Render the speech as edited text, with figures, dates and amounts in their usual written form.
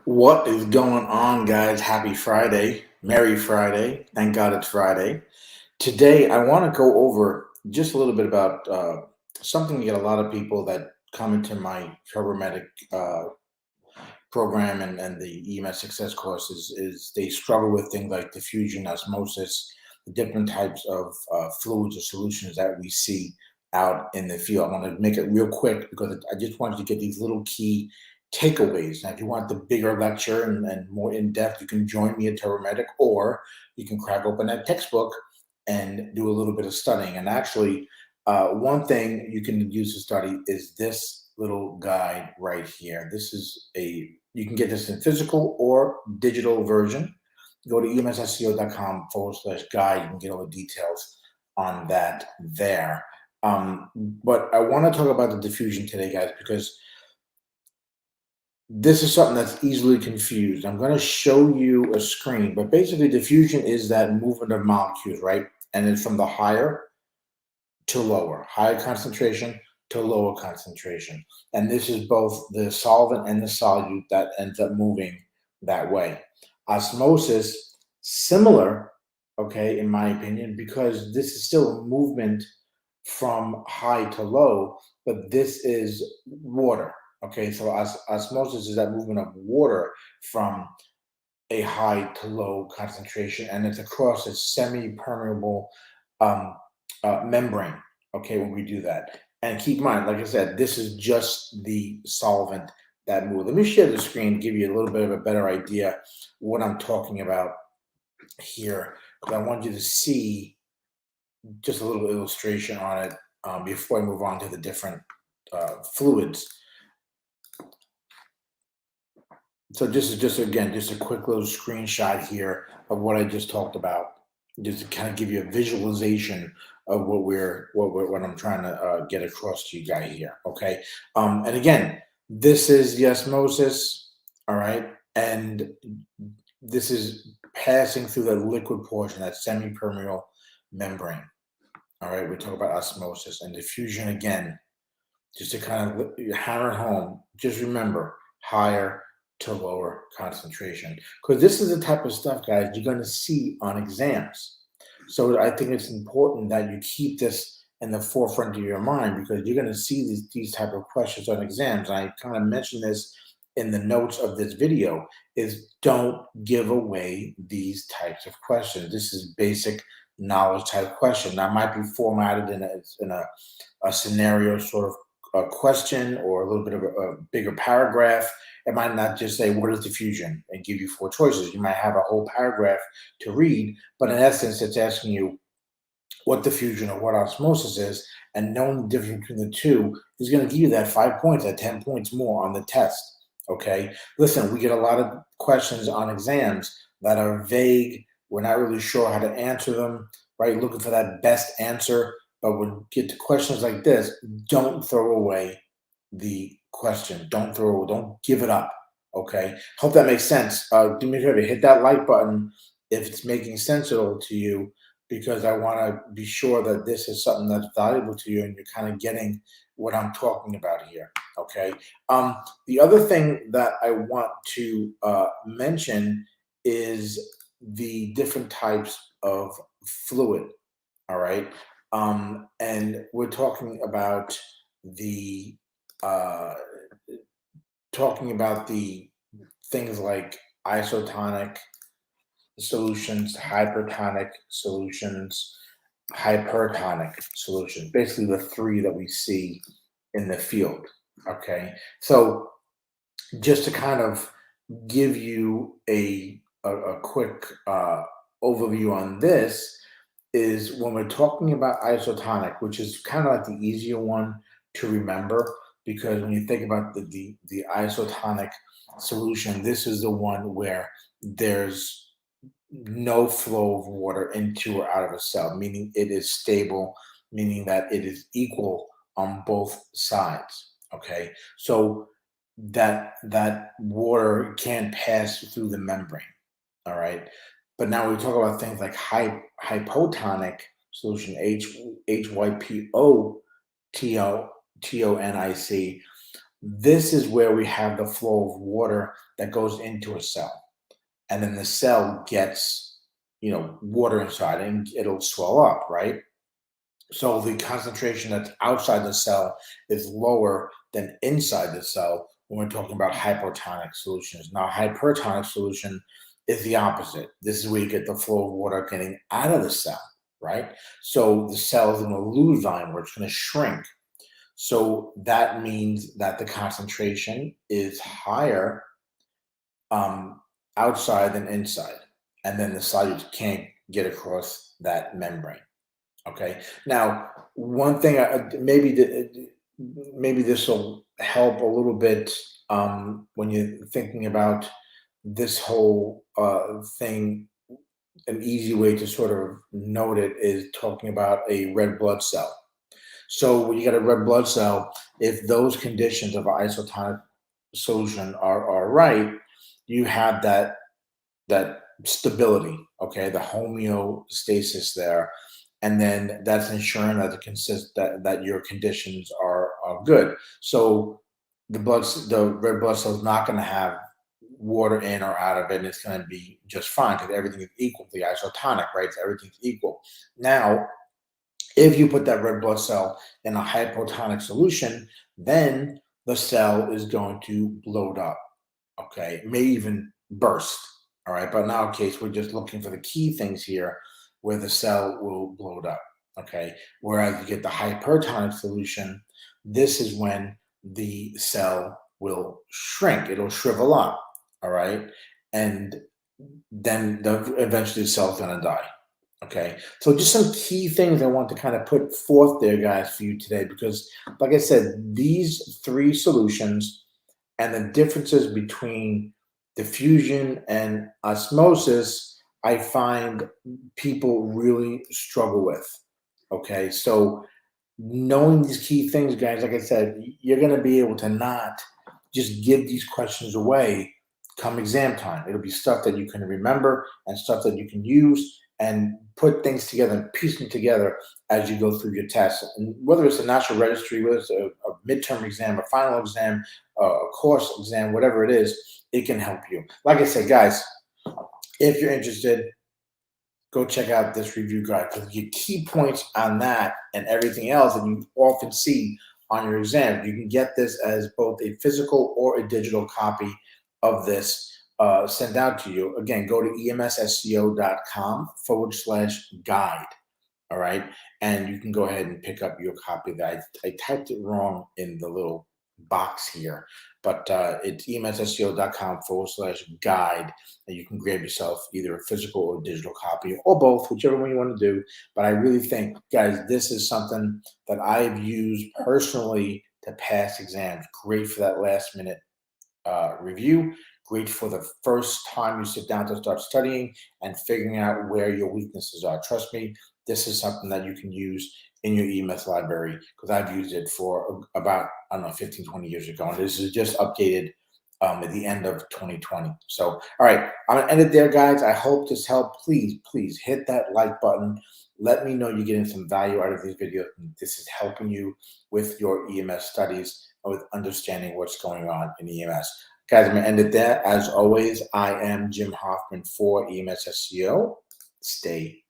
What is going on, guys? Happy Friday. Merry Friday. Thank God it's Friday. Today, I want to go over just a little bit about something you get a lot of people that come into my paramedic program and the EMS success courses is they struggle with things like diffusion, osmosis, the different types of fluids or solutions that we see out in the field. I want to make it real quick because I just wanted to get these little key takeaways. Now, if you want the bigger lecture and more in depth, you can join me at Paramedic, or you can crack open that textbook and do a little bit of studying. And actually, one thing you can use to study is this little guide right here. This is you can get this in physical or digital version. Go to emsseo.com/guide. You can get all the details on that there. But I want to talk about the diffusion today, guys, because this is something that's easily confused. I'm going to show you a screen, but basically, diffusion is that movement of molecules, right? And it's from the higher to lower, higher concentration to lower concentration. And this is both the solvent and the solute that ends up moving that way. Osmosis, similar, okay, in my opinion, because this is still a movement from high to low, but this is water. Okay, so osmosis is that movement of water from a high to low concentration, and it's across a semi-permeable um, membrane. Okay, when we do that, and keep in mind, like I said, this is just the solvent that moves. Let me share the screen, give you a little bit of a better idea what I'm talking about here, because I want you to see just a little illustration on it before I move on to the different fluids. So this is just again just a quick little screenshot here of what I just talked about, just to kind of give you a visualization of what I'm trying to get across to you guys here. Okay, and again, this is the osmosis. All right, and this is passing through the liquid portion, that semi-permeable membrane. All right, we talk about osmosis and diffusion again, just to kind of hammer it home. Just remember higher to lower concentration, because this is the type of stuff, guys, you're going to see on exams. So I think it's important that you keep this in the forefront of your mind, because you're going to see these type of questions on exams. I kind of mentioned this in the notes of this video, is don't give away these types of questions. This is basic knowledge type question that might be formatted in a scenario sort of a question or a little bit of a bigger paragraph. It might not just say, what is diffusion, and give you four choices. You might have a whole paragraph to read, but in essence, it's asking you what diffusion or what osmosis is, and knowing the difference between the two is going to give you that 5 points, that 10 points more on the test. Okay. Listen, we get a lot of questions on exams that are vague. We're not really sure how to answer them, right? Looking for that best answer. But when you get to questions like this, don't throw away the question. Don't give it up. Okay. Hope that makes sense. Do me a favor, hit that like button if it's making sense at all to you, because I want to be sure that this is something that's valuable to you and you're kind of getting what I'm talking about here. Okay. The other thing that I want to mention is the different types of fluid. All right. And we're uh, talking about the things like isotonic solutions, hypertonic solutions, hypertonic solutions. Basically, the three that we see in the field. Okay, so just to kind of give you a quick overview on this, is when we're talking about isotonic, which is kind of like the easier one to remember, because when you think about the isotonic solution, this is the one where there's no flow of water into or out of a cell, meaning it is stable, meaning that it is equal on both sides. Okay, so that water can pass through the membrane. All right, but now we talk about things like hypotonic solution, Hypotonic. This is where we have the flow of water that goes into a cell, and then the cell gets, water inside and it'll swell up, right? So the concentration that's outside the cell is lower than inside the cell when we're talking about hypotonic solutions. Now, hypertonic solution is the opposite. This is where you get the flow of water getting out of the cell, right? So the cell is going to lose volume, where it's going to shrink. So that means that the concentration is higher um, outside than inside, and then the solute can't get across that membrane. Okay. Now, one thing, maybe this will help a little bit when you're thinking about this whole thing. An easy way to sort of note it is talking about a red blood cell. So when you get a red blood cell, if those conditions of an isotonic solution are right, you have that stability, okay, the homeostasis there, and then that's ensuring that that your conditions are good. So the red blood cell is not going to have water in or out of it, and it's going to be just fine because everything is equal. The isotonic, right? So everything's equal. Now, if you put that red blood cell in a hypotonic solution, then the cell is going to bloat up. Okay, it may even burst. All right, but in our case, we're just looking for the key things here where the cell will bloat up. Okay, whereas you get the hypertonic solution, this is when the cell will shrink, it'll shrivel up. All right, and then eventually the cell's gonna die. Okay, so just some key things I want to kind of put forth there, guys, for you today, because, like I said, these three solutions and the differences between diffusion and osmosis, I find people really struggle with. Okay, so knowing these key things, guys, like I said, you're going to be able to not just give these questions away come exam time. It'll be stuff that you can remember and stuff that you can use and put things together and piece them together as you go through your tests. And whether it's a national registry, whether it's a midterm exam, a final exam, a course exam, whatever it is, it can help you. Like I said, guys, if you're interested, go check out this review guide because you get key points on that and everything else that you often see on your exam. You can get this as both a physical or a digital copy of this sent out to you. Again, go to emsseo.com/guide. All right. And you can go ahead and pick up your copy. That I typed it wrong in the little box here, but it's emsseo.com/guide. And you can grab yourself either a physical or digital copy or both, whichever one you want to do. But I really think, guys, this is something that I've used personally to pass exams. Great for that last minute review. Great for the first time you sit down to start studying and figuring out where your weaknesses are. Trust me, this is something that you can use in your EMS library because I've used it for about, I don't know, 15, 20 years ago. And this is just updated at the end of 2020. So, all right, I'm going to end it there, guys. I hope this helped. Please, please hit that like button. Let me know you're getting some value out of these videos. This is helping you with your EMS studies and with understanding what's going on in EMS. Guys, I'm going to end it there. As always, I am Jim Hoffman for EMS SEO. Stay